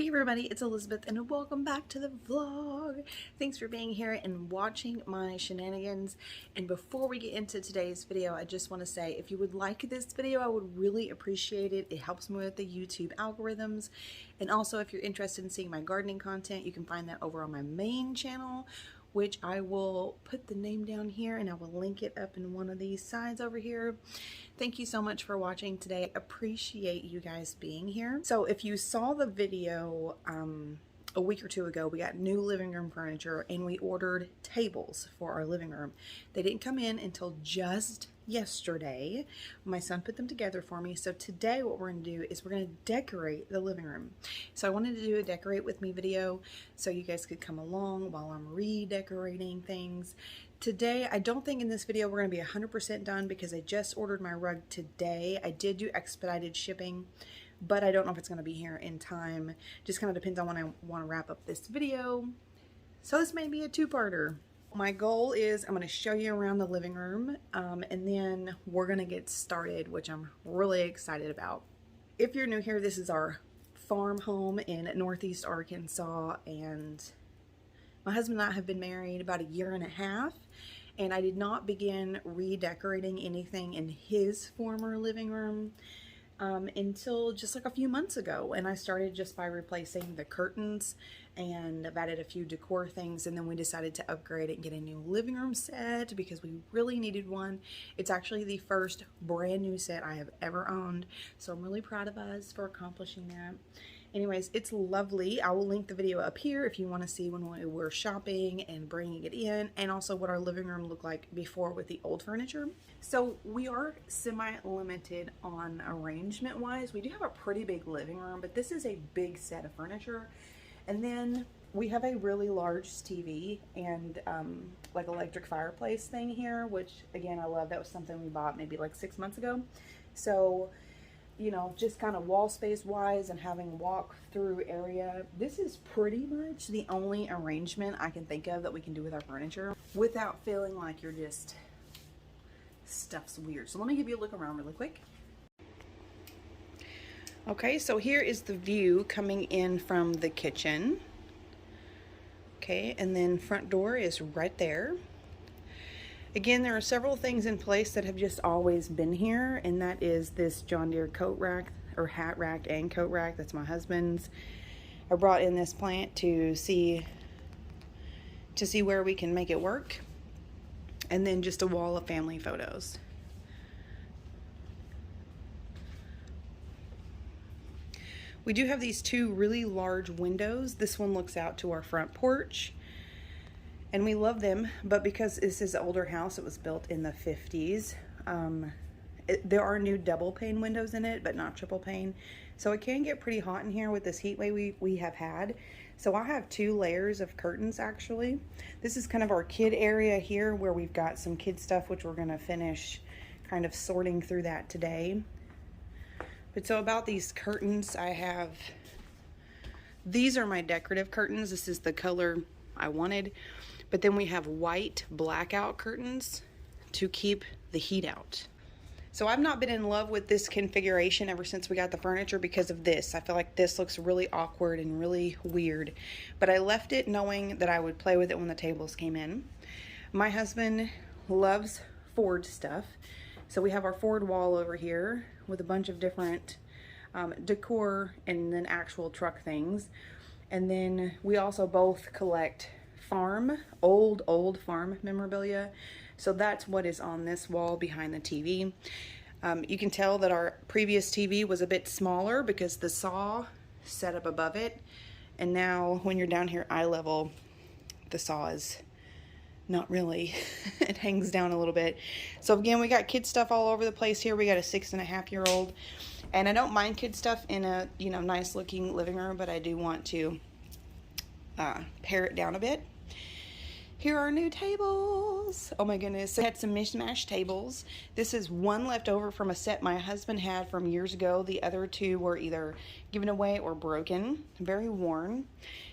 Hey everybody, it's Elizabeth and welcome back to the vlog. Thanks for being here and watching my shenanigans. And before we get into today's video, I just want to say if you would like this video, I would really appreciate it. It helps me with the YouTube algorithms. And also if you're interested in seeing my gardening content, you can find that over on my main channel, which I will put the name down here and I will link it up in one of these sides over here. Thank you so much for watching today. I appreciate you guys being here. So if you saw the video a week or two ago, we got new living room furniture and we ordered tables for our living room. They didn't come in until just yesterday. My son put them together for me. So today what we're going to do is we're going to decorate the living room. So I wanted to do a decorate with me video so you guys could come along while I'm redecorating things. Today, I don't think in this video we're going to be 100% done because I just ordered my rug today. I did do expedited shipping, but I don't know if it's going to be here in time. Just kind of depends on when I want to wrap up this video. So this may be a two-parter. My goal is I'm going to show you around the living room and then we're going to get started, which I'm really excited about. If you're new here, this is our farm home in Northeast Arkansas, and my husband and I have been married about 1.5 years, and I did not begin redecorating anything in his former living room until just like a few months ago. And I started just by replacing the curtains, and I've added a few decor things, and then we decided to upgrade it and get a new living room set because we really needed one. It's actually the first brand new set I have ever owned, so I'm really proud of us for accomplishing that. Anyways, it's lovely. I will link the video up here if you want to see when we were shopping and bringing it in, and also what our living room looked like before with the old furniture. So we are semi-limited on arrangement wise. We do have a pretty big living room, but this is a big set of furniture. And then we have a really large TV and like electric fireplace thing here, which again, I love. That was something we bought maybe like 6 months ago. So you know, just kind of wall space wise and having walk through area, this is pretty much the only arrangement I can think of that we can do with our furniture without feeling like you're just stuff's weird. So let me give you a look around really quick. Okay, so here is the view coming in from the kitchen. Okay, and then front door is right there. Again, there are several things in place that have just always been here, and that is this John Deere coat rack, or hat rack and coat rack. That's my husband's. I brought in this plant to see where we can make it work. And then just a wall of family photos. We do have these two really large windows. This one looks out to our front porch. And we love them, but because this is an older house, it was built in the 50s. There are new double pane windows in it, but not triple pane. So it can get pretty hot in here with this heat wave we have had. So I have 2 layers of curtains actually. This is kind of our kid area here where we've got some kid stuff, which we're gonna finish kind of sorting through that today. But so about these curtains, these are my decorative curtains. This is the color I wanted. But then we have white blackout curtains to keep the heat out. So I've not been in love with this configuration ever since we got the furniture because of this. I feel like this looks really awkward and really weird. But I left it knowing that I would play with it when the tables came in. My husband loves Ford stuff. So we have our Ford wall over here with a bunch of different decor and then actual truck things. And then we also both collect old farm memorabilia. So that's what is on this wall behind the TV. You can tell that our previous TV was a bit smaller because the saw set up above it. And now when you're down here eye level, the saw is not really. It hangs down a little bit. So again, we got kid stuff all over the place here. We got a 6.5-year-old. And I don't mind kid stuff in a, you know, nice looking living room, but I do want to pare it down a bit. Here are new tables. Oh my goodness. I had some mishmash tables. This is one left over from a set my husband had from years ago. The other 2 were either given away or broken, very worn.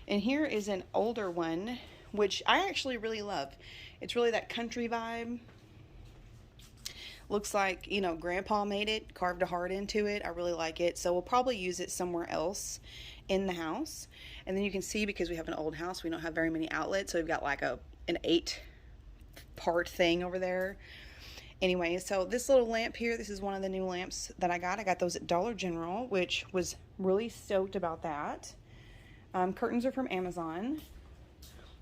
And here is an older one, which I actually really love. It's really that country vibe. Looks like, you know, Grandpa made it, carved a heart into it. I really like it. So we'll probably use it somewhere else in the house. And then you can see, because we have an old house, we don't have very many outlets, so we've got like an 8-part thing over there. Anyway, so this little lamp here, this is one of the new lamps that I got. I got those at Dollar General, which was really stoked about that. Curtains are from Amazon.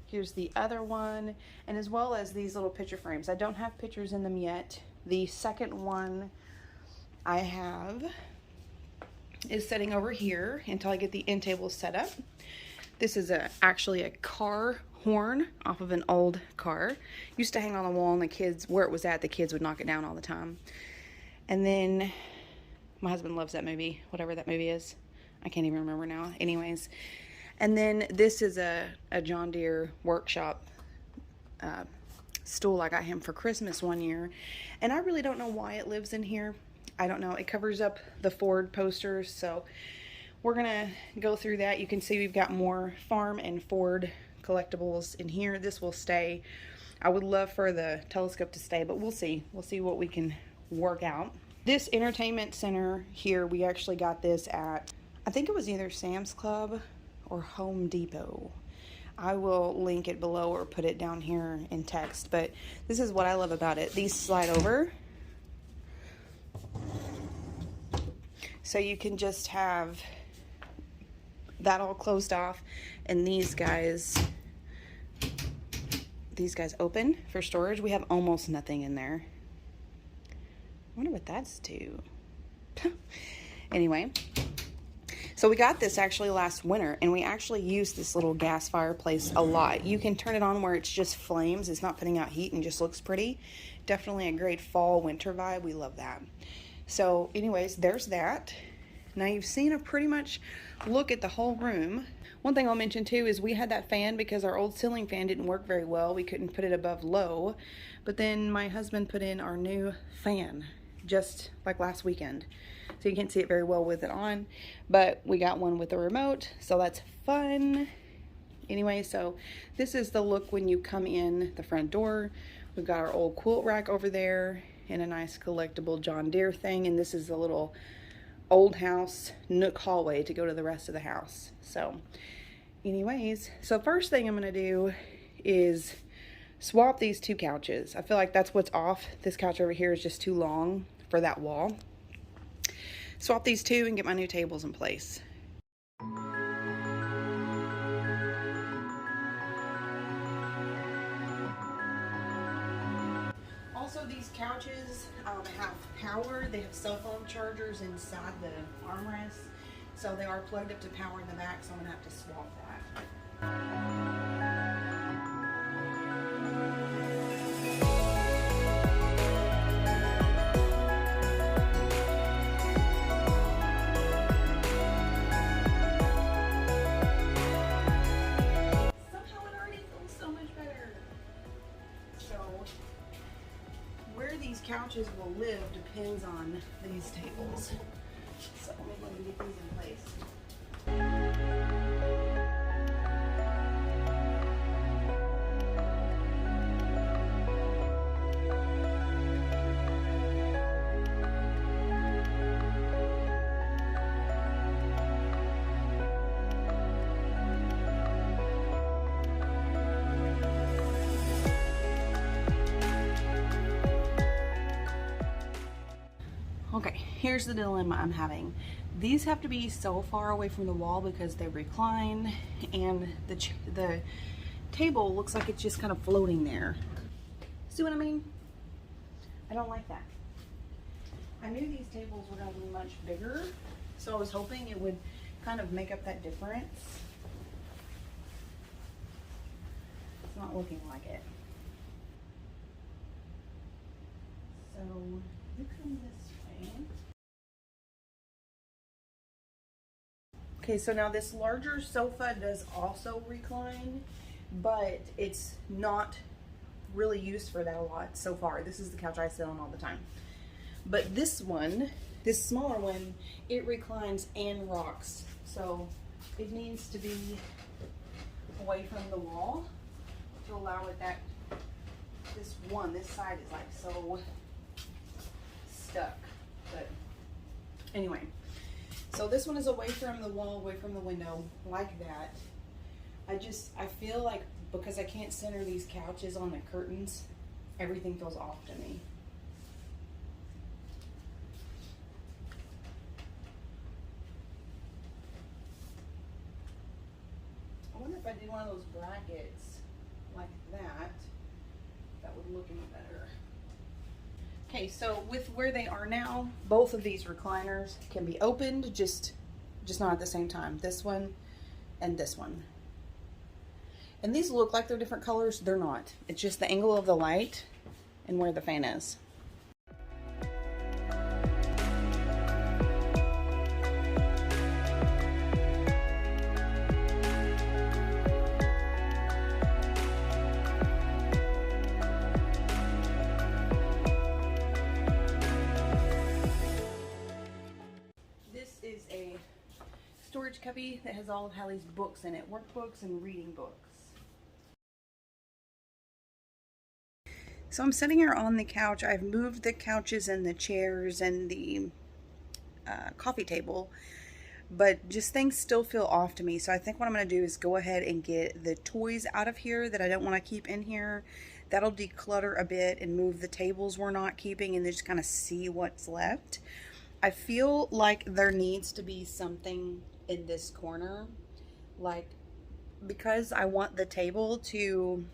Here's the other one, and as well as these little picture frames. I don't have pictures in them yet. The second one I have is sitting over here until I get the end table set up. This is actually a car horn off of an old car. Used to hang on the wall, and the kids, where it was at, the kids would knock it down all the time. And then my husband loves that movie, whatever that movie is. I can't even remember now. Anyways, and then this is a John Deere workshop stool I got him for Christmas one year, and I really don't know why it lives in here. I don't know. It covers up the Ford posters, so we're gonna go through that. You can see we've got more Farm and Ford collectibles in here. This will stay. I would love for the telescope to stay, but we'll see. We'll see what we can work out. This entertainment center here, we actually got this at, I think it was either Sam's Club or Home Depot. I will link it below or put it down here in text, but this is what I love about it. These slide over, so you can just have that all closed off, and these guys open for storage. We have almost nothing in there. I wonder what that's to. Anyway, so we got this actually last winter, and we actually used this little gas fireplace a lot. You can turn it on where it's just flames. It's not putting out heat and just looks pretty. Definitely a great fall winter vibe. We love that. So anyways, there's that. Now you've seen a pretty much look at the whole room. One thing I'll mention too is we had that fan because our old ceiling fan didn't work very well. We couldn't put it above low, but then my husband put in our new fan just like last weekend. So you can't see it very well with it on, but we got one with a remote, so that's fun. Anyway, so this is the look when you come in the front door. We've got our old quilt rack over there and a nice collectible John Deere thing, and this is the little old house nook hallway to go to the rest of the house. So anyways, so first thing I'm gonna do is swap these two couches. I feel like that's what's off. This couch over here is just too long for that wall. Swap these two and get my new tables in place. Also, these couches have power. They have cell phone chargers inside the armrest, so they are plugged up to power in the back, so I'm gonna have to swap that. Somehow it already feels so much better. So where these couches will live depends on these tables. So let me go and get these in place. Okay, here's the dilemma I'm having. These have to be so far away from the wall because they recline, and the table looks like it's just kind of floating there. See what I mean? I don't like that. I knew these tables were going to be much bigger, so I was hoping it would kind of make up that difference. It's not looking like it. So you come this way. Okay, so now this larger sofa does also recline, but it's not really used for that a lot so far. This is the couch I sit on all the time. But this one, this smaller one, it reclines and rocks. So it needs to be away from the wall to allow it that, this side is like so stuck. But anyway, So this one is away from the wall, away from the window, like that. I feel like because I can't center these couches on the curtains, everything feels off to me. I wonder if I did one of those brackets like that, that would look any better. Okay, so with where they are now, both of these recliners can be opened, just not at the same time. This one and this one. And these look like they're different colors. They're not. It's just the angle of the light and where the fan is. This is a storage cubby that has all of Hallie's books in it, workbooks and reading books. So I'm sitting here on the couch. I've moved the couches and the chairs and the coffee table, but just things still feel off to me. So I think what I'm going to do is go ahead and get the toys out of here that I don't want to keep in here. That'll declutter a bit and move the tables we're not keeping and then just kind of see what's left. I feel like there needs to be something in this corner, like, because I want the table to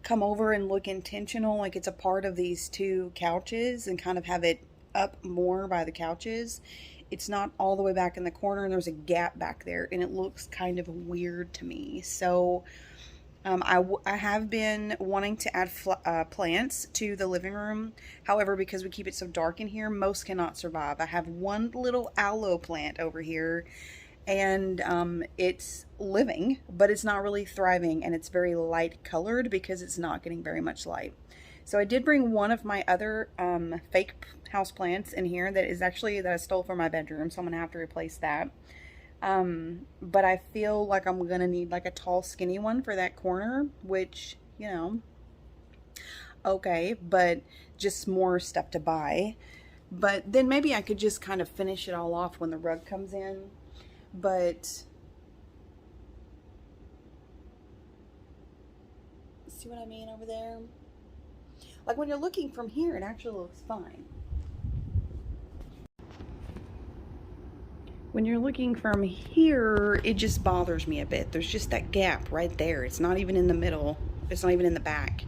come over and look intentional, like it's a part of these two couches, and kind of have it up more by the couches. It's not all the way back in the corner, and there's a gap back there, and it looks kind of weird to me. So I have been wanting to add plants to the living room. However, because we keep it so dark in here, most cannot survive. I have one little aloe plant over here, and it's living, but it's not really thriving, and it's very light colored because it's not getting very much light. So I did bring one of my other fake house plants in here that I stole from my bedroom, so I'm gonna have to replace that. But I feel like I'm gonna need like a tall skinny one for that corner, which, you know, okay, but just more stuff to buy. But then maybe I could just kind of finish it all off when the rug comes in. But see what I mean over there? Like when you're looking from here, it actually looks fine. When you're looking from here, it just bothers me a bit. There's just that gap right there. It's not even in the middle. It's not even in the back.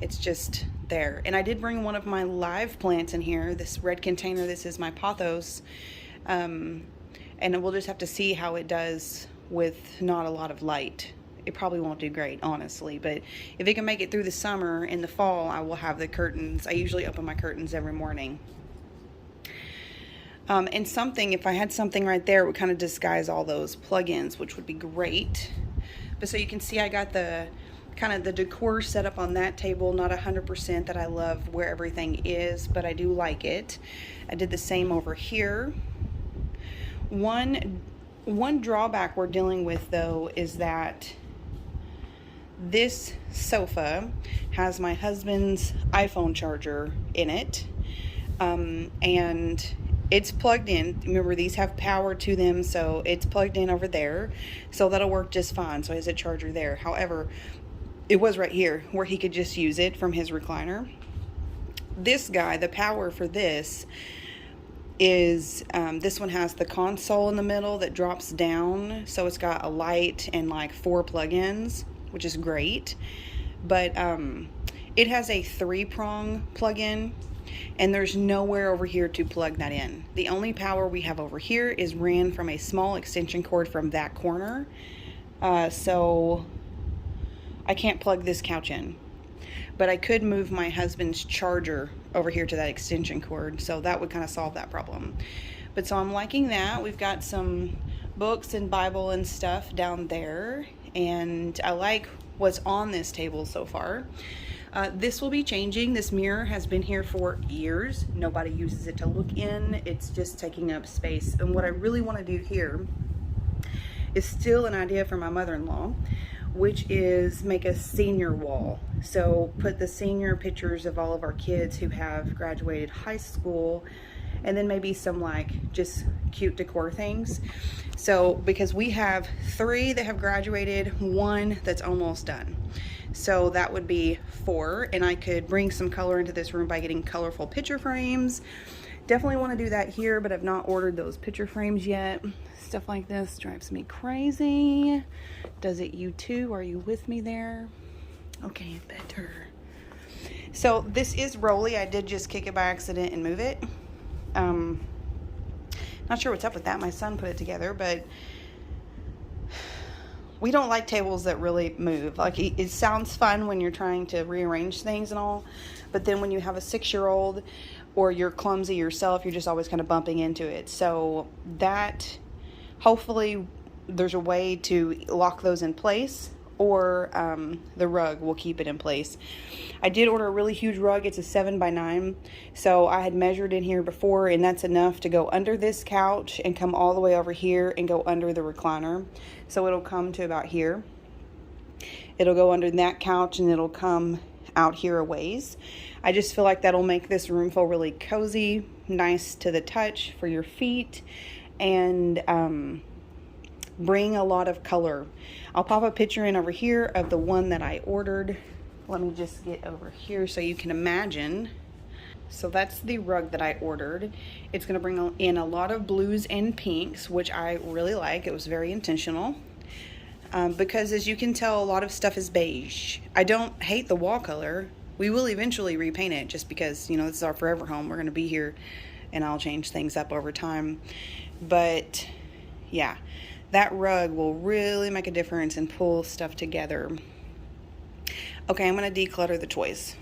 It's just there. And I did bring one of my live plants in here, this red container. This is my pothos. And we'll just have to see how it does with not a lot of light. It probably won't do great, honestly, but if it can make it through the summer, in the fall, I will have the curtains. I usually open my curtains every morning. And something, if I had something right there, it would kind of disguise all those plugins, which would be great. But so you can see I got the kind of the decor set up on that table. Not 100% that I love where everything is, but I do like it. I did the same over here. One drawback we're dealing with, though, is that this sofa has my husband's iPhone charger in it, and it's plugged in. Remember, these have power to them, so it's plugged in over there, so that'll work just fine. So he has a charger there. However, it was right here where he could just use it from his recliner. This guy, the power for this is this one has the console in the middle that drops down, so it's got a light and like 4 plugins, which is great. But it has a 3-prong plug-in, and there's nowhere over here to plug that in. The only power we have over here is ran from a small extension cord from that corner, so I can't plug this couch in. But I could move my husband's charger over here to that extension cord, so that would kind of solve that problem. But so I'm liking that. We've got some books and Bible and stuff down there, and I like what's on this table so far. This will be changing. This mirror has been here for years. Nobody uses it to look in. It's just taking up space. And what I really want to do here is still an idea for my mother-in-law, which is make a senior wall. So put the senior pictures of all of our kids who have graduated high school and then maybe some like just cute decor things. So because we have 3 that have graduated, 1 that's almost done, so that would be 4, and I could bring some color into this room by getting colorful picture frames. Definitely want to do that here, but I've not ordered those picture frames yet. Stuff like this drives me crazy. Does it you too? Are you with me there? Okay, better. So this is rolly. I did just kick it by accident and move it. Not sure what's up with that. My son put it together, but we don't like tables that really move. Like, it sounds fun when you're trying to rearrange things and all, but then when you have a 6-year-old or you're clumsy yourself, you're just always kind of bumping into it. So that, hopefully there's a way to lock those in place, or the rug will keep it in place. I did order a really huge rug. It's a 7x9. So I had measured in here before, and that's enough to go under this couch and come all the way over here and go under the recliner. So it'll come to about here. It'll go under that couch and it'll come out here a ways. I just feel like that'll make this room feel really cozy, nice to the touch for your feet, and bring a lot of color. I'll pop a picture in over here of the one that I ordered. Let me just get over here so you can imagine. So that's the rug that I ordered. It's going to bring in a lot of blues and pinks, which I really like. It was very intentional. Because as you can tell, a lot of stuff is beige. I don't hate the wall color. We will eventually repaint it, just because, you know, this is our forever home. We're going to be here, and I'll change things up over time. But yeah, that rug will really make a difference and pull stuff together. Okay, I'm going to declutter the toys.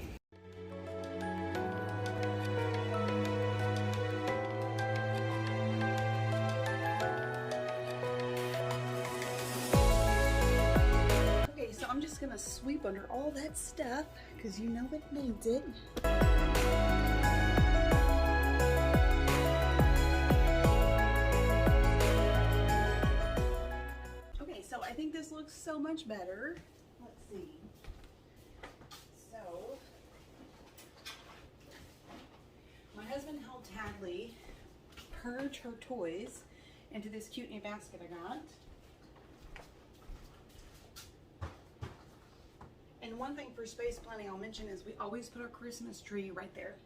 Okay, so I'm just going to sweep under all that stuff because you know it needs it. Okay, so I think this looks so much better. Let's see. So, my husband helped Hadley purge her toys into this cute new basket I got. And one thing for space planning I'll mention is we always put our Christmas tree right there.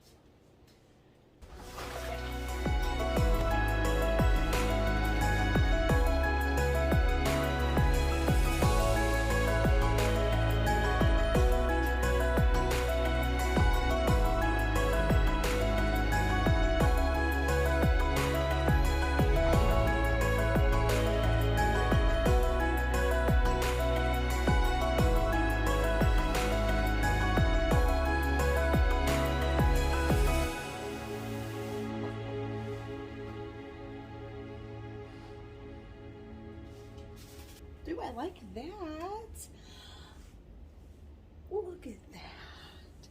Do I like that? Look at that.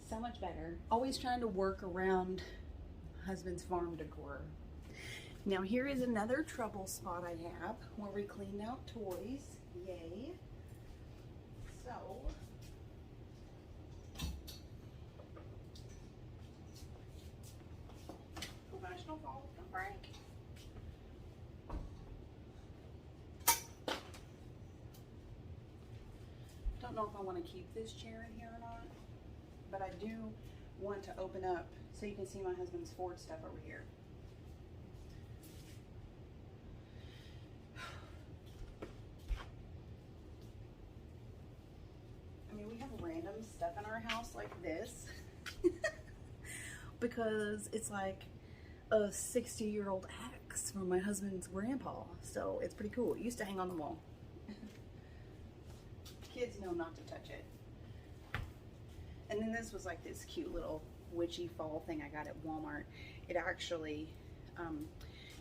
So much better. Always trying to work around husband's farm decor. Now here is another trouble spot I have where we cleaned out toys. Yay. So professional fall, don't break. Don't know if I want to keep this chair in here or not, but I do want to open up so you can see my husband's Ford stuff over here. I mean, we have random stuff in our house like this because it's like a 60-year-old axe from my husband's grandpa, so it's pretty cool. It used to hang on the wall. Kids know not to touch it. And then this was like this cute little witchy fall thing I got at Walmart. It actually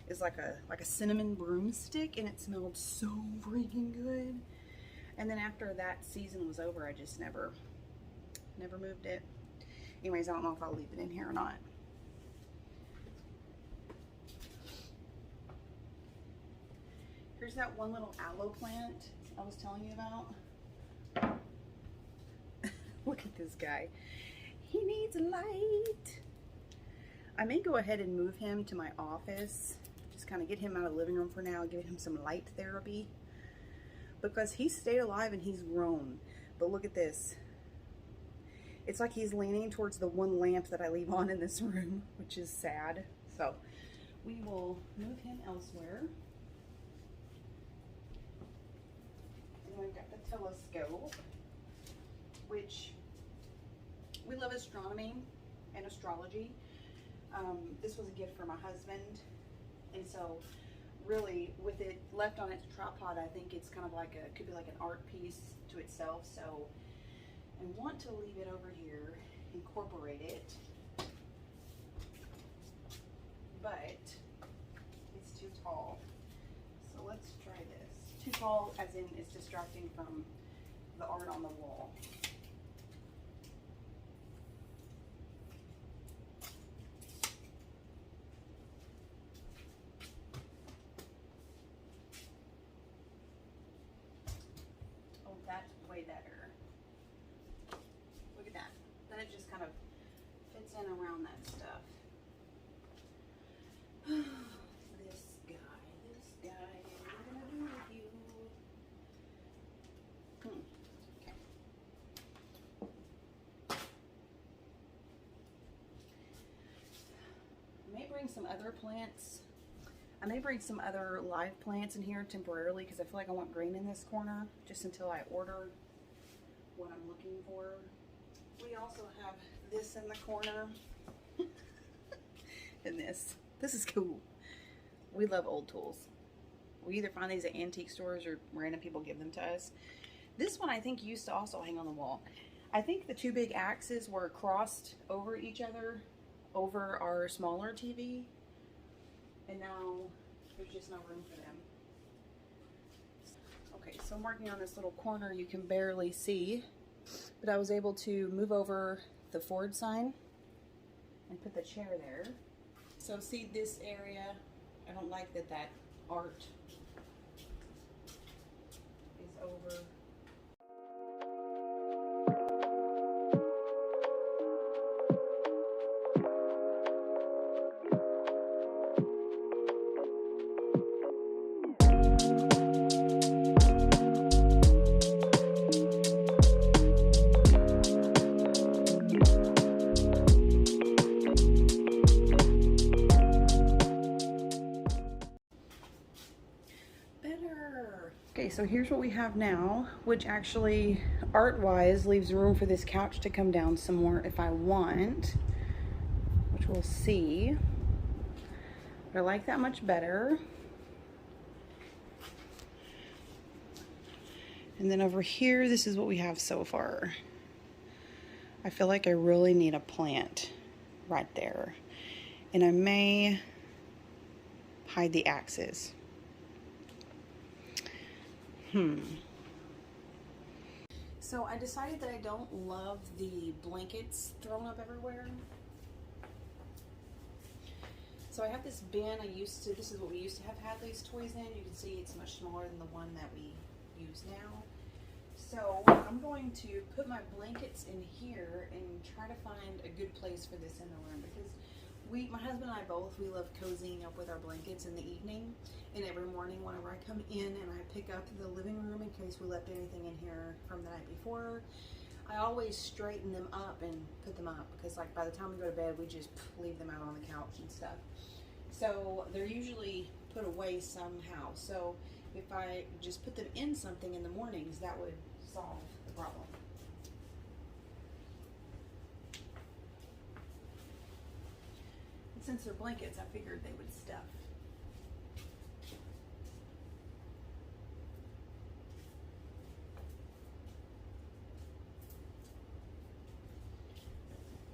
is like a cinnamon broomstick, and it smelled so freaking good. And then after that season was over, I just never moved it. Anyways, I don't know if I'll leave it in here or not. Here's that one little aloe plant I was telling you about. Look at this guy. He needs light. I may go ahead and move him to my office. Just kind of get him out of the living room for now, give him some light therapy. Because he's stayed alive and he's grown. But look at this. It's like he's leaning towards the one lamp that I leave on in this room, which is sad. So we will move him elsewhere. And I've got the telescope, which we love astronomy and astrology. This was a gift from my husband, and so really with it left on its tripod, I think it's kind of like a, could be like an art piece to itself. So I want to leave it over here, incorporate it, but it's too tall. So let's try this. Too tall as in it's distracting from the art on the wall. That's way better. Look at that. Then it just kind of fits in around that stuff. This guy, what are we gonna do with you? Okay. I may bring some other plants. I may bring some other live plants in here temporarily because I feel like I want green in this corner just until I order what I'm looking for. We also have this in the corner. And this is cool. We love old tools. We either find these at antique stores or random people give them to us. This one I think used to also hang on the wall. I think the two big axes were crossed over each other over our smaller TV. And now there's just no room for them. Okay, so I'm working on this little corner you can barely see, but I was able to move over the Ford sign and put the chair there. So see this area, I don't like that that art is over. Okay, so here's what we have now, which actually art-wise leaves room for this couch to come down some more if I want, which we'll see. But I like that much better. And then over here, this is what we have so far. I feel like I really need a plant right there. And I may hide the axes. So I decided that I don't love the blankets thrown up everywhere. So I have this bin this is what we used to have had these toys in. You can see it's much smaller than the one that we use now. So I'm going to put my blankets in here and try to find a good place for this in the room, because my husband and I both, we love cozying up with our blankets in the evening, and every morning whenever I come in and I pick up the living room in case we left anything in here from the night before, I always straighten them up and put them up, because like by the time we go to bed we just leave them out on the couch and stuff. So they're usually put away somehow. So if I just put them in something in the mornings, that would solve the problem. Since they're blankets, I figured they would stuff.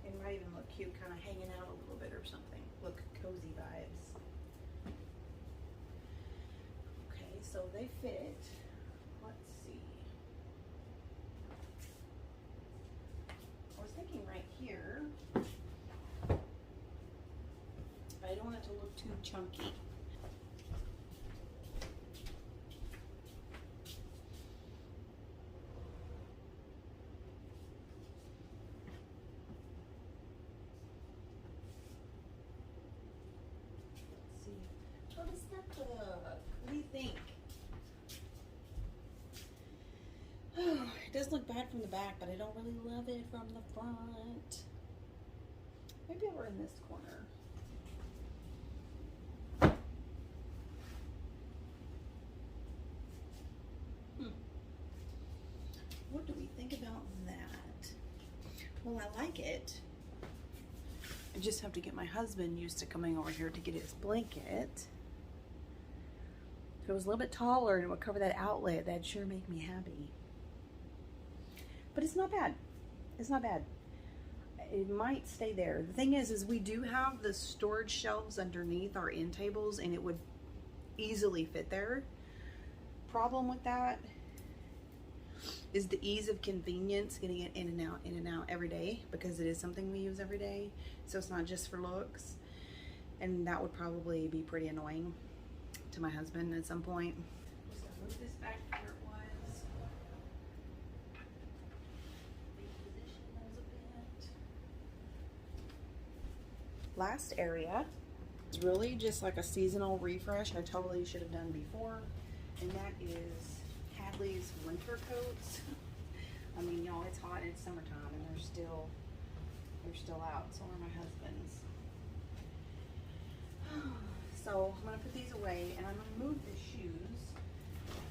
It might even look cute, kind of hanging out a little bit or something. Look, cozy vibes. Okay, so they fit. Let's see. I was thinking right here. I don't want it to look too chunky. scrapbook. What do you think? Oh, it does look bad from the back, but I don't really love it from the front. Maybe over in this corner. What do we think about that? Well, I like it. I just have to get my husband used to coming over here to get his blanket. If it was a little bit taller and it would cover that outlet, that'd sure make me happy. But it's not bad. It's not bad. It might stay there. The thing is we do have the storage shelves underneath our end tables, and it would easily fit there. Problem with that is the ease of convenience, getting it in and out every day, because it is something we use every day. So it's not just for looks. And that would probably be pretty annoying to my husband at some point. Just gonna move this back where it was. Reposition those a bit. Last area is really just like a seasonal refresh I totally should have done before, and that is Hadley's winter coats. I mean, y'all, it's hot and it's summertime, and they're still out. So are my husband's. So I'm gonna put these away, and I'm gonna move the shoes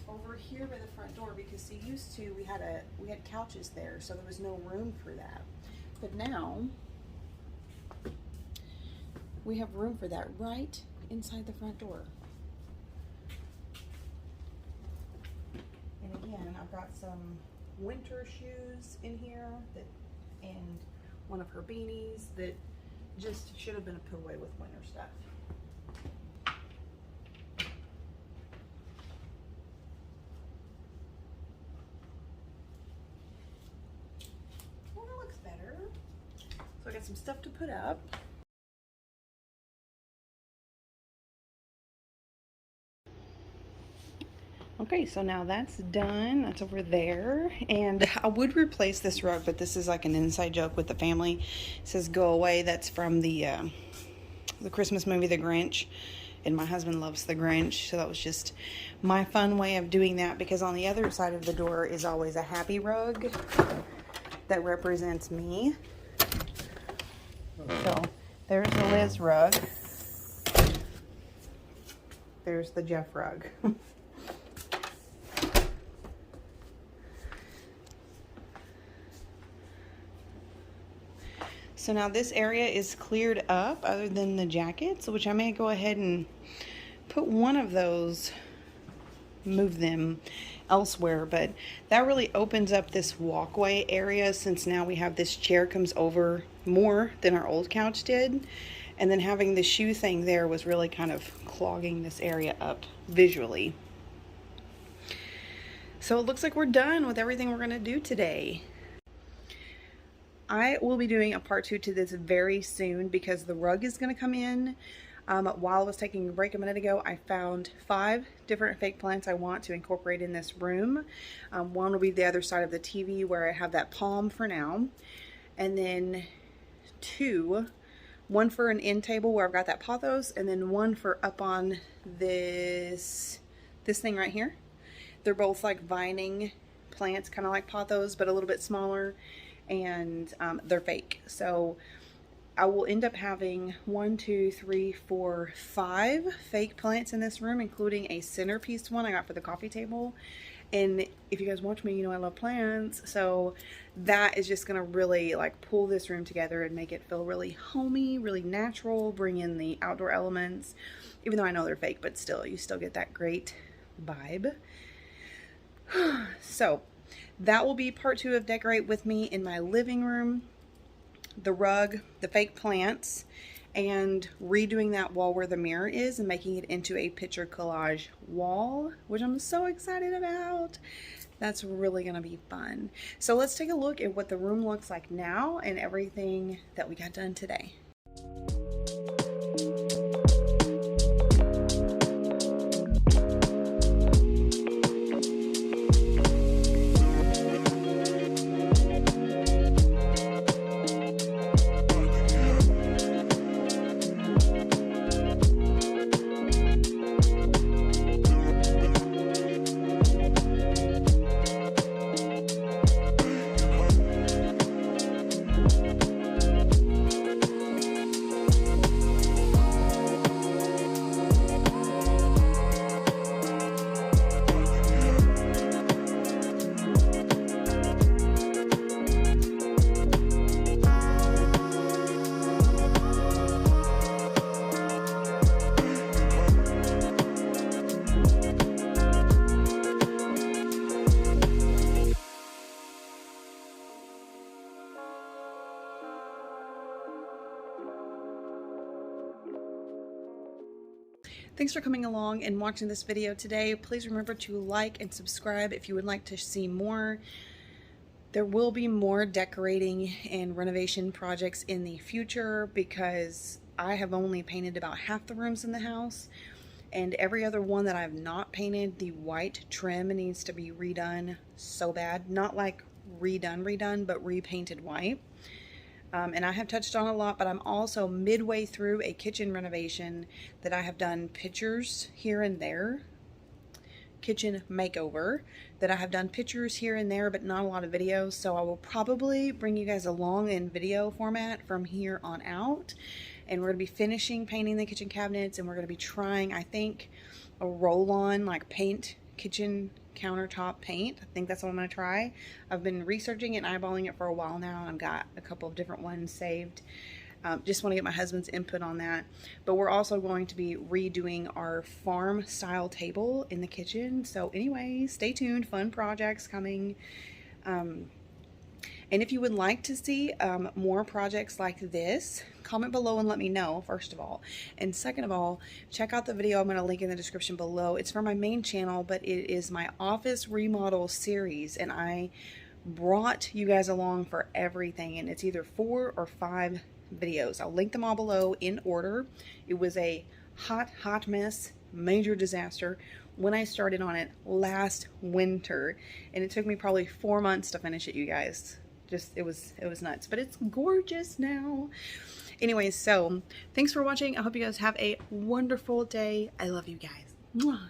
over here by the front door, because see, used to we had couches there, so there was no room for that. But now we have room for that right inside the front door. And again, I've got some winter shoes in here and one of her beanies that just should have been put away with winter stuff. Well, that looks better. So I got some stuff to put up. Okay, so now that's done. That's over there. And I would replace this rug, but this is like an inside joke with the family. It says go away. That's from the Christmas movie, The Grinch. And my husband loves The Grinch, so that was just my fun way of doing that, because on the other side of the door is always a happy rug that represents me. So there's the Liz rug. There's the Jeff rug. So now this area is cleared up other than the jackets, which I may go ahead and put one of those, move them elsewhere. But that really opens up this walkway area, since now we have this chair comes over more than our old couch did. And then having the shoe thing there was really kind of clogging this area up visually. So it looks like we're done with everything we're gonna do today. I will be doing a part 2 to this very soon, because the rug is going to come in. While I was taking a break a minute ago, I found 5 different fake plants I want to incorporate in this room. One will be the other side of the TV, where I have that palm for now. And then 2, one for an end table where I've got that pothos, and then one for up on this thing right here. They're both like vining plants, kind of like pothos, but a little bit smaller. And they're fake. So I will end up having 1, 2, 3, 4, 5 fake plants in this room, including a centerpiece one I got for the coffee table. And if you guys watch me, you know I love plants. So that is just gonna really like pull this room together and make it feel really homey, really natural, bring in the outdoor elements. Even though I know they're fake, but still, you still get that great vibe. So that will be part 2 of Decorate With Me in my living room. The rug, the fake plants, and redoing that wall where the mirror is and making it into a picture collage wall, which I'm so excited about. That's really gonna be fun. So let's take a look at what the room looks like now and everything that we got done today. Thanks for coming along and watching this video today. Please remember to like and subscribe if you would like to see more. There will be more decorating and renovation projects in the future because I have only painted about half the rooms in the house, and every other one that I've not painted, the white trim needs to be redone so bad. Not like redone, but repainted white. And I have touched on a lot, but I'm also midway through a kitchen renovation that I have done pictures here and there. Kitchen makeover that I have done pictures here and there, but not a lot of videos. So I will probably bring you guys along in video format from here on out. And we're going to be finishing painting the kitchen cabinets, and we're going to be trying, I think, a roll-on like paint kitchen countertop paint. I think that's what I'm going to try. I've been researching it and eyeballing it for a while now, and I've got a couple of different ones saved. Just want to get my husband's input on that. But we're also going to be redoing our farm style table in the kitchen. So anyway, stay tuned. Fun projects coming. And if you would like to see more projects like this, comment below and let me know, first of all. And second of all, check out the video I'm going to link in the description below. It's for my main channel, but it is my office remodel series, and I brought you guys along for everything, and it's either 4 or 5 videos. I'll link them all below in order. It was a hot mess, major disaster when I started on it last winter, and it took me probably 4 months to finish it, you guys. Just it was nuts, but it's gorgeous now. Anyways, so thanks for watching. I hope you guys have a wonderful day. I love you guys. Mwah.